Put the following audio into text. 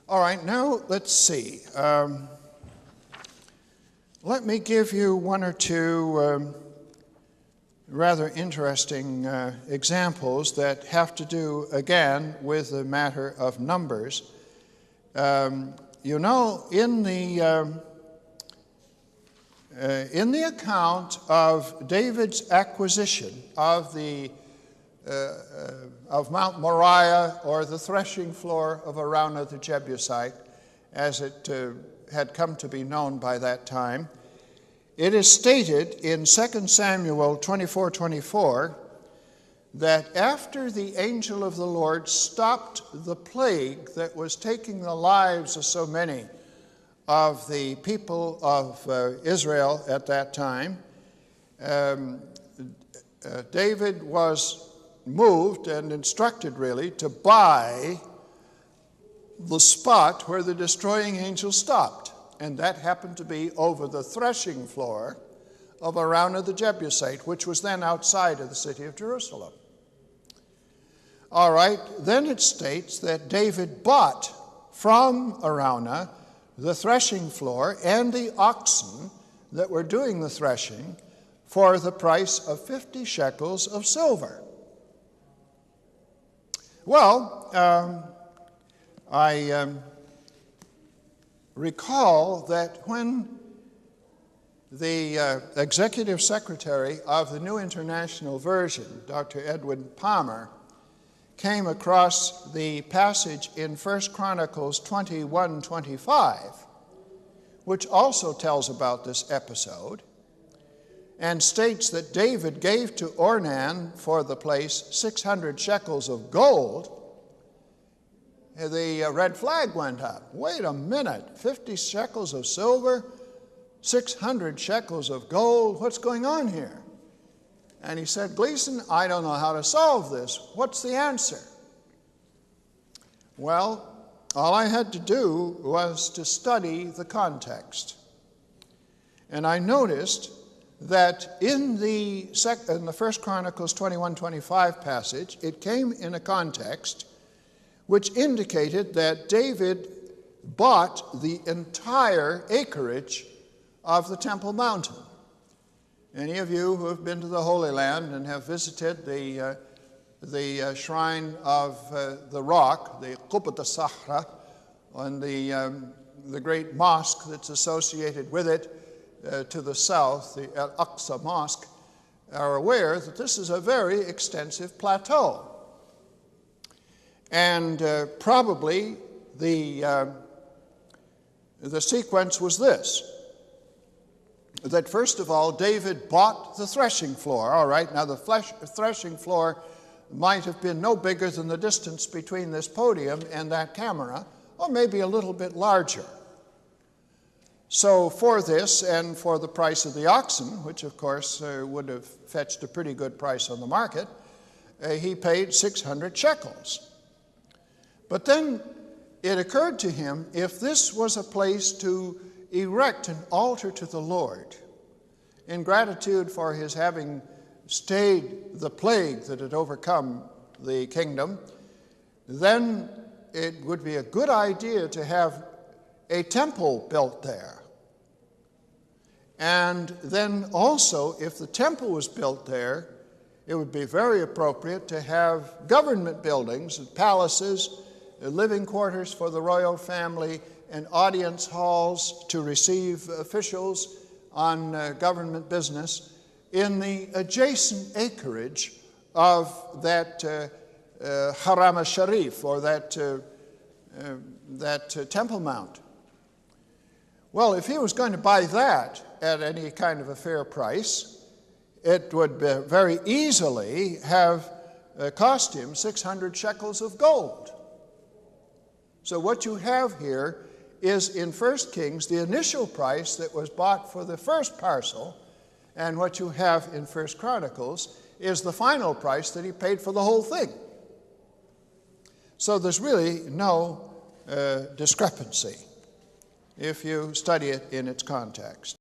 All right, now let's see. Let me give you one or two rather interesting examples that have to do, again, with the matter of numbers. You know, in the account of David's acquisition of Mount Moriah, or the threshing floor of Araunah the Jebusite, as it had come to be known by that time, it is stated in 2 Samuel 24:24 that after the angel of the Lord stopped the plague that was taking the lives of so many of the people of Israel at that time, David was moved and instructed, really, to buy the spot where the destroying angel stopped. And that happened to be over the threshing floor of Araunah the Jebusite, which was then outside of the city of Jerusalem. All right, then it states that David bought from Araunah the threshing floor and the oxen that were doing the threshing for the price of 50 shekels of silver. Well, I recall that when the executive secretary of the New International Version, Dr. Edwin Palmer, came across the passage in 1 Chronicles 21:25, which also tells about this episode, and states that David gave to Ornan for the place 600 shekels of gold, the red flag went up. Wait a minute, 50 shekels of silver, 600 shekels of gold, what's going on here? And he said, Gleason, I don't know how to solve this. What's the answer? Well, all I had to do was to study the context. And I noticed that in the 1 Chronicles 21:25 passage, it came in a context which indicated that David bought the entire acreage of the Temple Mountain. Any of you who have been to the Holy Land and have visited the shrine of the rock, the Qubbat al-Sahra, and the great mosque that's associated with it to the south, the Al-Aqsa Mosque, are aware that this is a very extensive plateau. And probably the sequence was this, that first of all, David bought the threshing floor. All right, now the threshing floor might have been no bigger than the distance between this podium and that camera, or maybe a little bit larger. So for this and for the price of the oxen, which of course would have fetched a pretty good price on the market, he paid 600 shekels. But then it occurred to him, if this was a place to erect an altar to the Lord in gratitude for his having stayed the plague that had overcome the kingdom, then it would be a good idea to have a temple built there. And then also, if the temple was built there, it would be very appropriate to have government buildings and palaces, living quarters for the royal family, and audience halls to receive officials on government business in the adjacent acreage of that Haram al-Sharif, or that Temple Mount. Well, if he was going to buy that at any kind of a fair price, it would very easily have cost him 600 shekels of gold. So what you have here is in 1 Kings the initial price that was bought for the first parcel, and what you have in 1 Chronicles is the final price that he paid for the whole thing. So there's really no discrepancy if you study it in its context.